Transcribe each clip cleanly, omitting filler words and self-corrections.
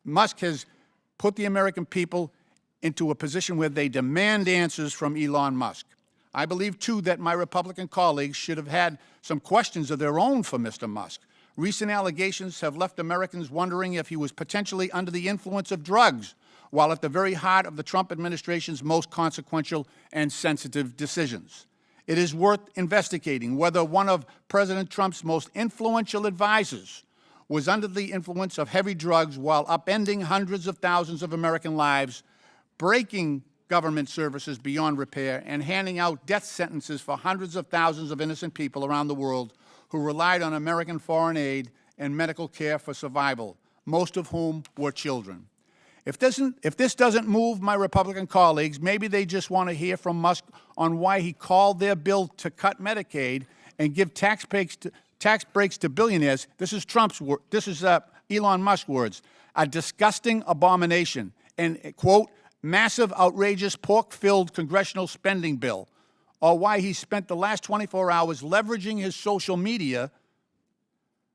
Musk has put the American people into a position where they demand answers from Elon Musk. I believe, too, that my Republican colleagues should have had some questions of their own for Mr. Musk. Recent allegations have left Americans wondering if he was potentially under the influence of drugs while at the very heart of the Trump administration's most consequential and sensitive decisions. It is worth investigating whether one of President Trump's most influential advisors was under the influence of heavy drugs while upending hundreds of thousands of American lives, breaking government services beyond repair, and handing out death sentences for hundreds of thousands of innocent people around the world who relied on American foreign aid and medical care for survival, most of whom were children. If this doesn't move my Republican colleagues, maybe they just want to hear from Musk on why he called their bill to cut Medicaid and give tax breaks to billionaires. This is Elon Musk's words, a disgusting abomination, and, quote, massive, outrageous, pork-filled congressional spending bill, or why he spent the last 24 hours leveraging his social media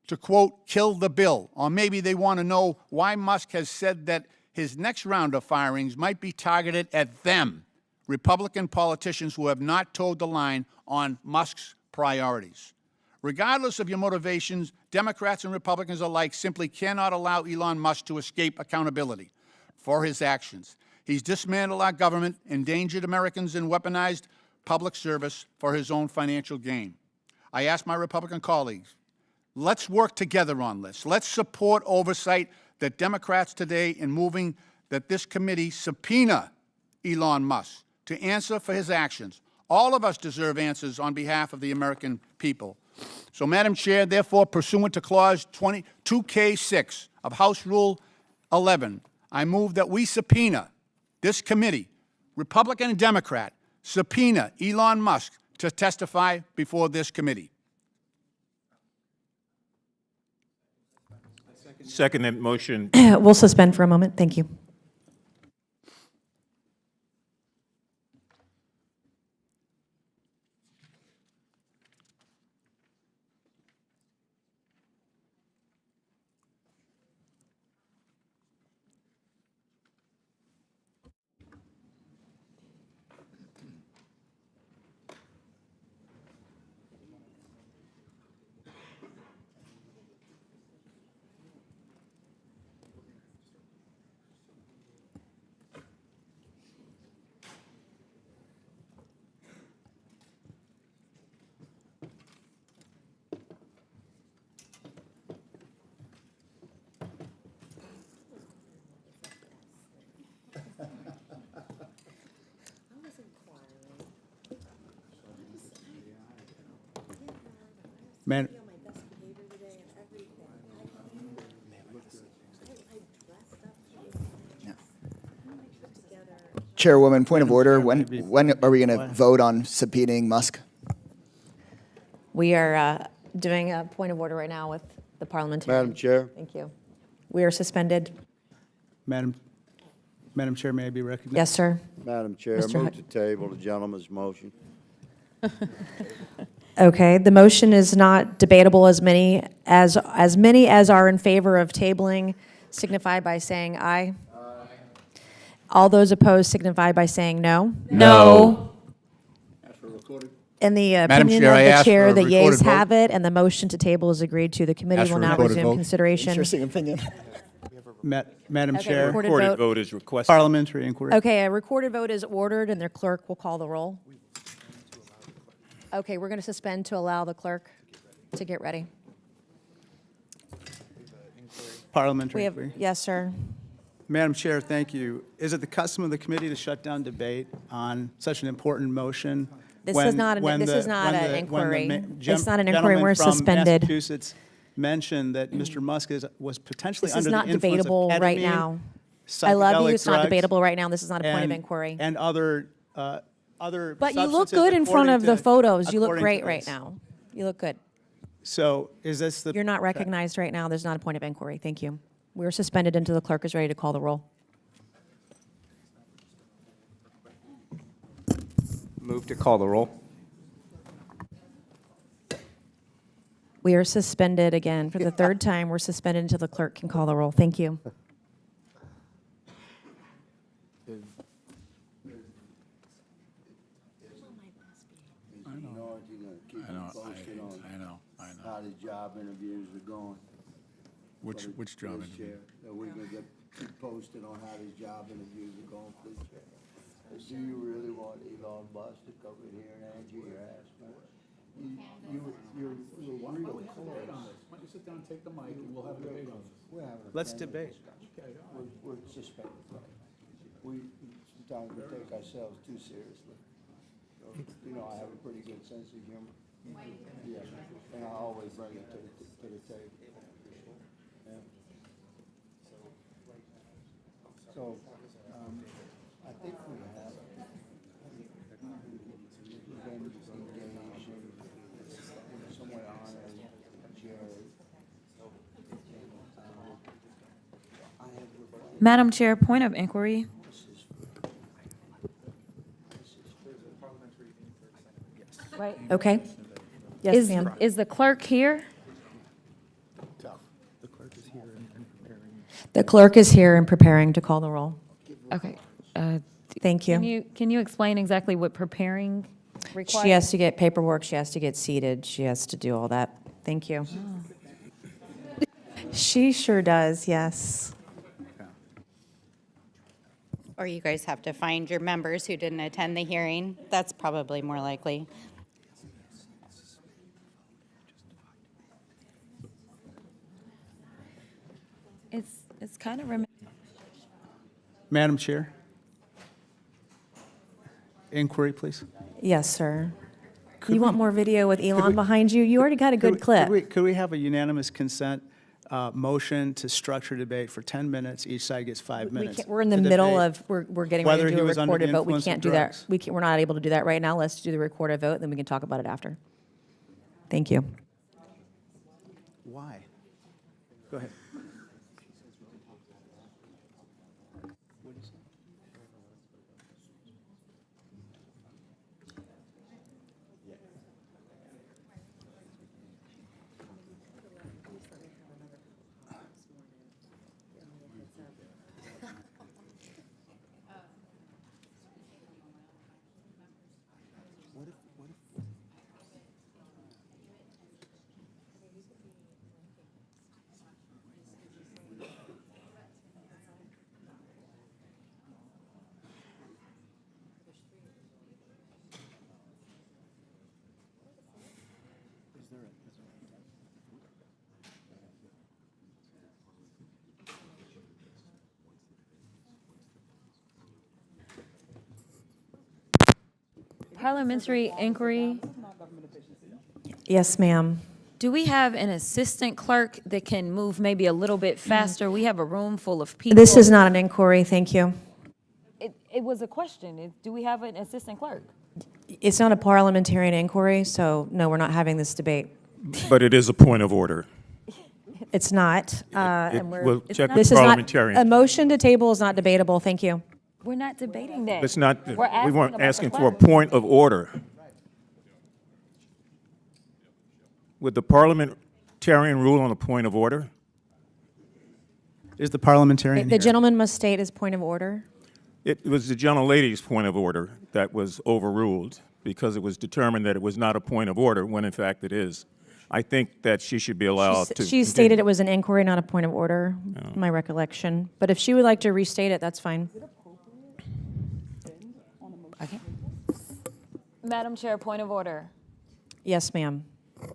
to, quote, kill the bill. Or maybe they want to know why Musk has said that his next round of firings might be targeted at them, Republican politicians who have not toed the line on Musk's priorities. Regardless of your motivations, Democrats and Republicans alike simply cannot allow Elon Musk to escape accountability for his actions. He's dismantled our government, endangered Americans, and weaponized public service for his own financial gain. I ask my Republican colleagues, let's work together on this. Let's support oversight that Democrats today in moving that this committee subpoena Elon Musk to answer for his actions. All of us deserve answers on behalf of the American people. So, Madam Chair, therefore, pursuant to Clause 2K6 of House Rule 11, I move that we subpoena this committee, Republican and Democrat, subpoena Elon Musk to testify before this committee. Second that motion. We'll suspend for a moment. Thank you. Man, Chairwoman, point of order. When are we going to vote on subpoenaing Musk? We are doing a point of order right now with the parliamentarian. Madam Chair. Thank you. We are suspended. Madam Chair, may I be recognized? Yes, sir. Madam Chair, Mr. move Hutt. to table the gentleman's motion. Okay. The motion is not debatable. As many as are in favor of tabling signify by saying aye. All those opposed signify by saying no. No. In the opinion Chair, I of the ask chair, for a the yeas recorded vote. have it, and the motion to table is agreed to. The committee Ask will for a now recorded resume vote. consideration. Interesting opinion. Madam Okay, Chair, recorded Recorded vote. vote is requested. parliamentary inquiry. Okay, a recorded vote is ordered, and the clerk will call the roll. Okay, we're going to suspend to allow the clerk to get ready. Parliamentary We have, inquiry. yes, sir. Madam Chair, thank you. Is it the custom of the committee to shut down debate on such an important motion? This is not an inquiry. It's not an inquiry. We're suspended. Massachusetts mentioned that Mr. Musk was potentially This under is the not influence of debatable right ketamine, now. I love you. psychedelic It's not drugs, debatable right now. This is not a point of and- inquiry. And other But you look substances good in front of according the to- photos. You look according to great right this. now. You look good. So is this the? You're not recognized right now. There's not a point of inquiry. Thank you. We're suspended until the clerk is ready to call the roll. Move to call the roll. We are suspended again for the third time. We're suspended until the clerk can call the roll. Thank you. Keep them posted on I know. how the job interviews are going. Which job Please, interview? Chair, that we can keep posted on how these job interviews are going, please, Chair. Do you really want Elon Musk to come in here and answer your ass, man? You're real close. Why don't you sit down and take the mic, and we'll have a debate on this. We're having a Let's friendly debate. discussion. We're suspended, right? Sometimes we take ourselves too seriously. So, I have a pretty good sense of humor. Yeah, and I always bring it to the table. Yeah. So, I think we have been engaged in somewhat honoring Jerry. I have requested Madam Chair, point of inquiry. Right. Okay. Yes, ma'am. Is the clerk here? The clerk is here and preparing to call the roll. Okay. Thank Can you. you explain exactly what preparing requires? She has to get paperwork, she has to get seated, she has to do all that. Thank you. She sure does, yes. Or you guys have to find your members who didn't attend the hearing. That's probably more likely. It's kind of Madam Chair? Inquiry, please. Yes, sir. You want more video with Elon behind you? You already got a good clip. Could we have a unanimous consent motion to structure debate for 10 minutes? Each side gets 5 minutes. We're in the to middle debate of, we're getting ready whether to he do a was under the recorded vote. We influence of can't do that. drugs. We're not able to do that right now. Let's do the recorded vote, then we can talk about it after. Thank you. Why? Go ahead. parliamentary inquiry. Yes, ma'am. Do we have an assistant clerk that can move maybe a little bit faster? We have a room full of people. This is not an inquiry, thank you. It was a question. Do we have an assistant clerk? It's not a parliamentarian inquiry, so no, we're not having this debate. But it is a point of order. It's not. And We'll check this with is not, a parliamentarian. motion to table is not debatable, thank you. We're not debating that. It's not, We're we asking weren't about the asking for a clerk. point of order. Would the parliamentarian rule on a point of order? Is the parliamentarian The here? gentleman must state his point of order. It was the gentlelady's point of order that was overruled because it was determined that it was not a point of order, when in fact it is. I think that she should be allowed to. She stated it was an inquiry, not a point of order, my recollection. But if she would like to restate it, that's fine. Okay. Madam Chair, point of order. Yes, ma'am.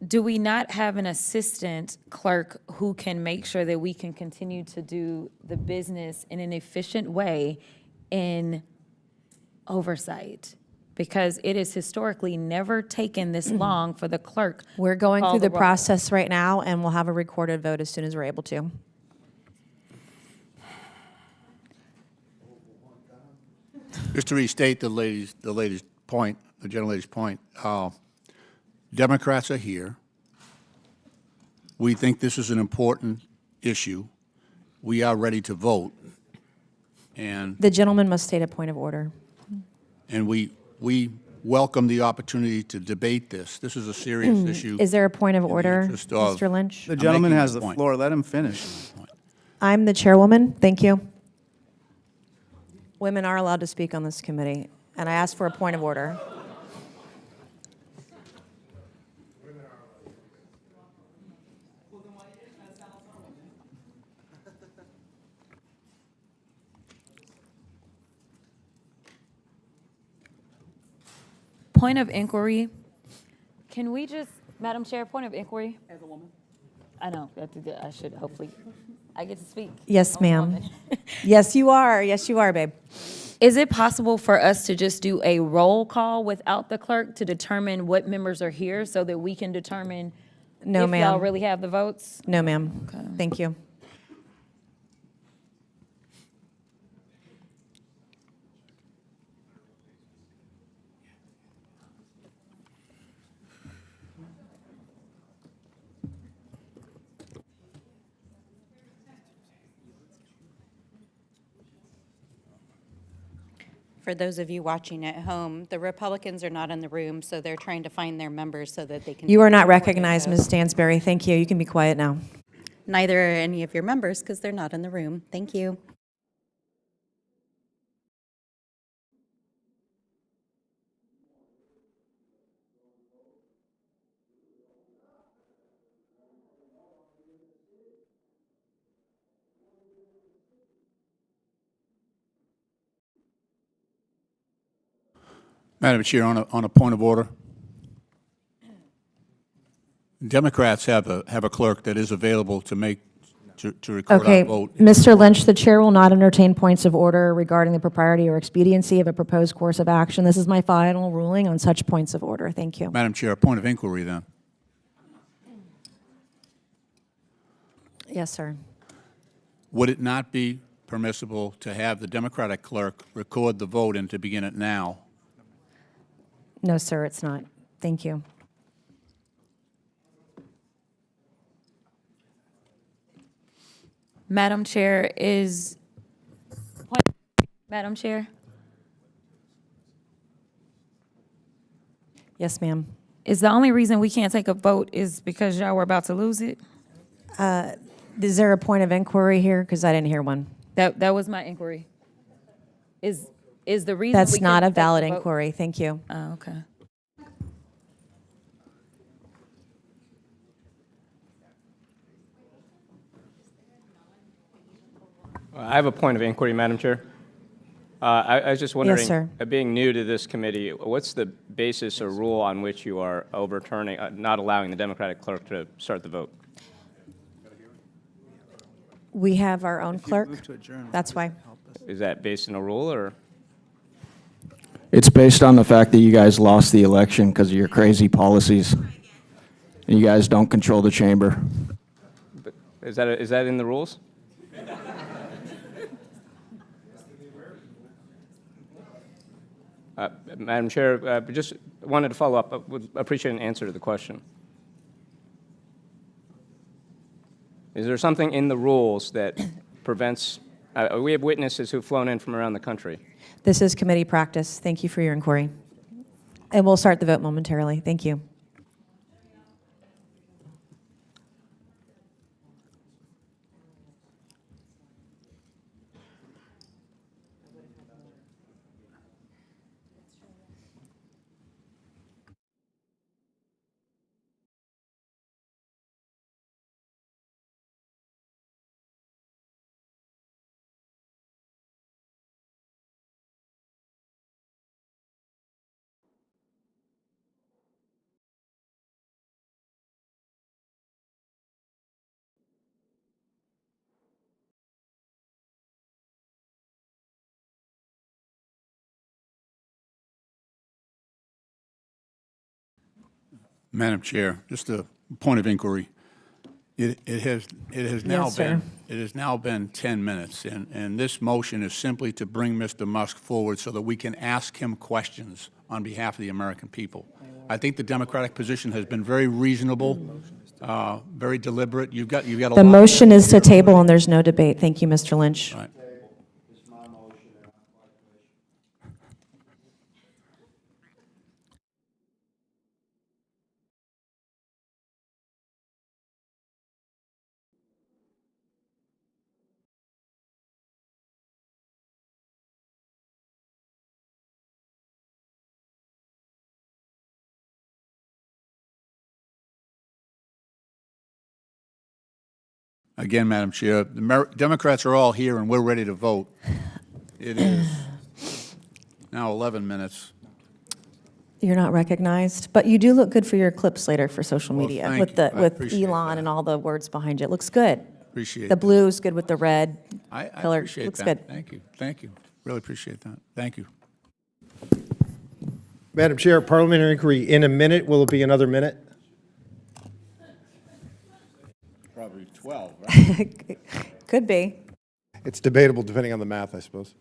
Do we not have an assistant clerk who can make sure that we can continue to do the business in an efficient way in oversight? Because it has historically never taken this long for the clerk. We're going call through the roll. process right now, and we'll have a recorded vote as soon as we're able to. Just to restate the lady's point, the gentlelady's point, Democrats are here. We think this is an important issue. We are ready to vote. And The gentleman must state a point of order. we welcome the opportunity to debate this. This is a serious issue. Is there a point of the order, interest of- Mr. Lynch? The gentleman making has my the point. floor. Let him finish. I'm the chairwoman. Thank you. Women are allowed to speak on this committee, and I ask for a point of order. Point of inquiry. Can we just, Madam Chair, point of inquiry? As a woman? I know, I should hopefully, I get to speak. Yes, I'm a ma'am. woman. Yes, you are. Yes, you are, babe. Is it possible for us to just do a roll call without the clerk to determine what members are here so that we can determine No, if y'all ma'am. really have the votes? No, ma'am. Okay. Thank you. For those of you watching at home, the Republicans are not in the room, so they're trying to find their members so that they can. You are not record their recognized, vote. Ms. Stansberry. Thank you. You can be quiet now. Neither are any of your members because they're not in the room. Thank you. Madam Chair, on a point of order, Democrats have a clerk that is available to record Okay, our vote. Mr. Lynch, the chair will not entertain points of order regarding the propriety or expediency of a proposed course of action. This is my final ruling on such points of order. Thank you. Madam Chair, a point of inquiry then. Yes, sir. Would it not be permissible to have the Democratic clerk record the vote and to begin it now? No, sir, it's not. Thank you. Madam Chair, Madam Chair, Yes, ma'am. is the only reason we can't take a vote is because y'all were about to lose it? Is there a point of inquiry here? Because I didn't hear one. That was my inquiry. Is the reason we That's not a couldn't take the valid vote- inquiry. Thank you. Oh, okay. I have a point of inquiry, Madam Chair. I was just wondering, sir. Being new to this committee, what's the basis or rule on which you are overturning, not allowing the Democratic clerk to start the vote? We have our own clerk. Move to adjourn. That's why. Is that based in a rule, or? It's based on the fact that you guys lost the election because of your crazy policies. And you guys don't control the chamber. Is that in the rules? Madam Chair, just wanted to follow up. Would appreciate an answer to the question. Is there something in the rules that prevents? We have witnesses who've flown in from around the country. This is committee practice. Thank you for your inquiry. And we'll start the vote momentarily. Thank you. Madam Chair, just a point of inquiry. It has now Yes, sir. been 10 minutes, and this motion is simply to bring Mr. Musk forward so that we can ask him questions on behalf of the American people. I think the Democratic position has been very reasonable, very deliberate. You've got a lot. The motion is to table and there's no debate. Thank you, Mr. Lynch. Right. Again, Madam Chair, the Democrats are all here and we're ready to vote. It is now 11 minutes. You're not recognized, but you do look good for your clips later for social Well, media thank with you. the I with appreciate Elon that. and all the words behind you. It looks good. Appreciate The that. blue's good with the red I color. appreciate Looks that. good. Thank you. Thank you. Really appreciate that. Thank you. Madam Chair, parliamentary inquiry in a minute. Will it be another minute? Probably 12, right? Could be. It's debatable depending on the math, I suppose.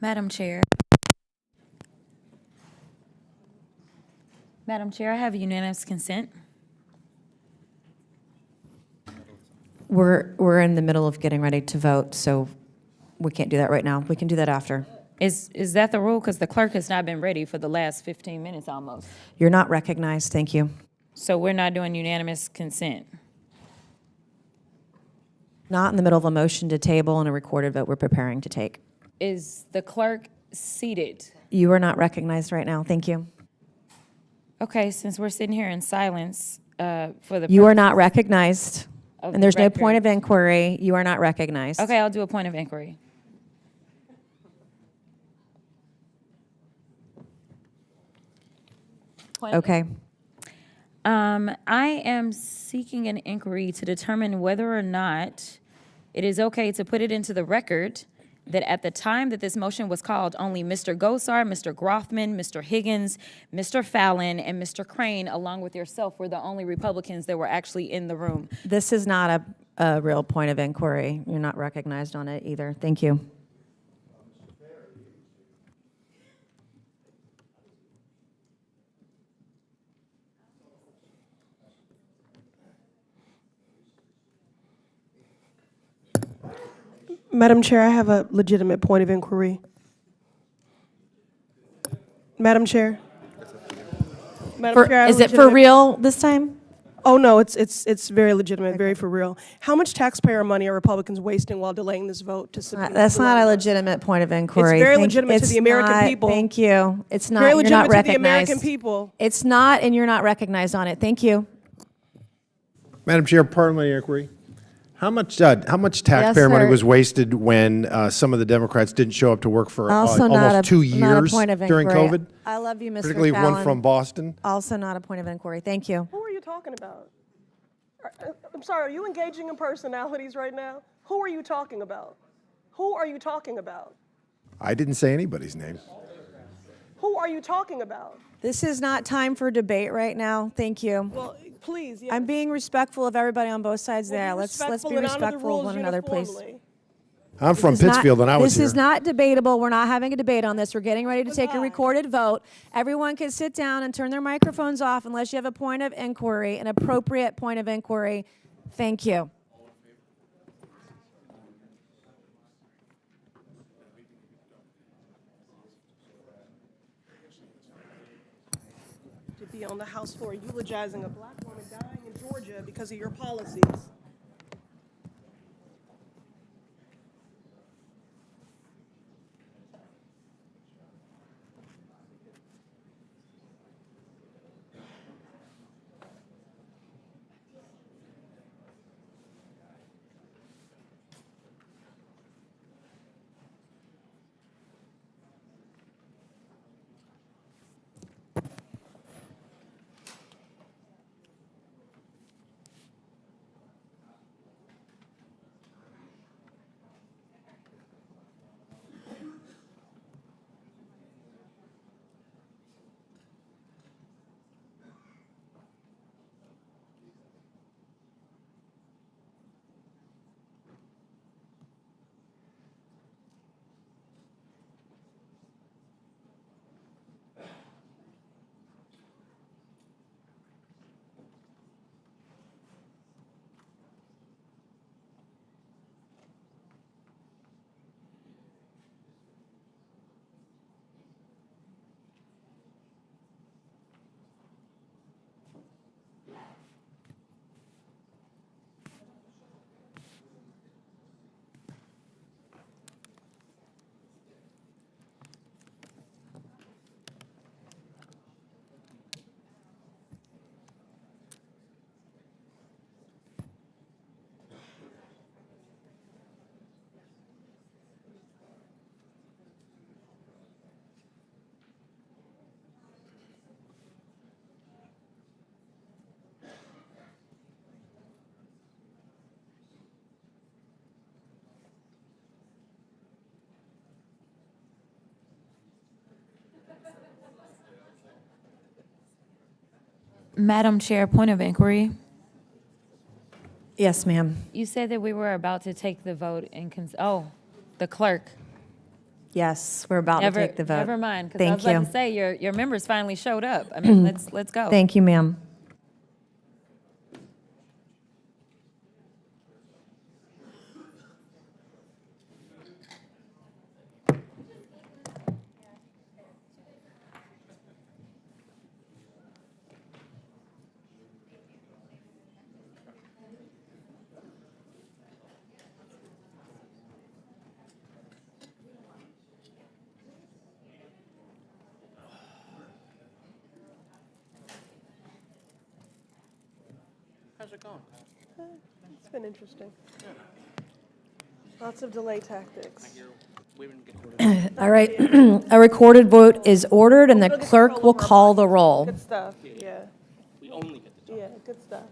Madam Chair. Madam Chair, I have unanimous consent. We're in the middle of getting ready to vote, so we can't do that right now. We can do that after. Is that the rule? Because the clerk has not been ready for the last 15 minutes almost. You're not recognized. Thank you. So we're not doing unanimous consent. Not in the middle of a motion to table and a recorded vote we're preparing to take. Is the clerk seated? You are not recognized right now. Thank you. Okay, since we're sitting here in silence for the. You are not recognized, Of and the there's no record. point of inquiry. You are not recognized. Okay, I'll do a point of inquiry. Okay. I am seeking an inquiry to determine whether or not it is okay to put it into the record that at the time that this motion was called, only Mr. Gosar, Mr. Grothman, Mr. Higgins, Mr. Fallon, and Mr. Crane, along with yourself, were the only Republicans that were actually in the room. This is not a real point of inquiry. You're not recognized on it either. Thank you. Madam Chair, I have a legitimate point of inquiry. Madam Chair? Madam Chair, I have Is a it for legitimate- real this time? Oh, no, it's very legitimate, very for real. How much taxpayer money are Republicans wasting while delaying this vote to subpoena? That's not a legitimate point of inquiry. very Thank- legitimate to it's the American not- people. Thank you. It's not. Very You're not legitimate to the recognized. American people. It's not, and you're not recognized on it. Thank you. Madam Chair, parliamentary inquiry. How much taxpayer money sir. was wasted when some of the Democrats didn't show up to work for Also not almost 2 not a years point of during inquiry. COVID? I love you, Mr. Particularly one Fallon. from Boston. Also not a point of inquiry. Thank you. Who are you talking about? I'm sorry, are you engaging in personalities right now? Who are you talking about? Who are you talking about? I didn't say anybody's name. Who are you talking about? This is not time for debate right now. Thank you. Well, please, yes. I'm being respectful of everybody on both sides Well, there. be Let's be respectful and honor the respectful of rules one another, please. uniformly. I'm from This is not- Pittsfield and I was This here. is not debatable. We're not having a debate on this. We're getting ready to take a recorded vote. Everyone can sit down and turn their microphones off unless you have a point of inquiry, an appropriate point of inquiry. Thank you. To be on the House floor eulogizing a black woman dying in Georgia because of your policies. Madam Chair, point of inquiry. Yes, ma'am. You said that we were about to take the vote in, the clerk. Yes, we're about to take the vote. Never mind, because I Thank was about you. to say, your members finally showed up. I mean, let's go. Thank you, ma'am. It's been interesting. Lots of delay tactics. All right, a recorded vote is ordered, and the clerk will call the roll. Good stuff, yeah. Yeah, good stuff.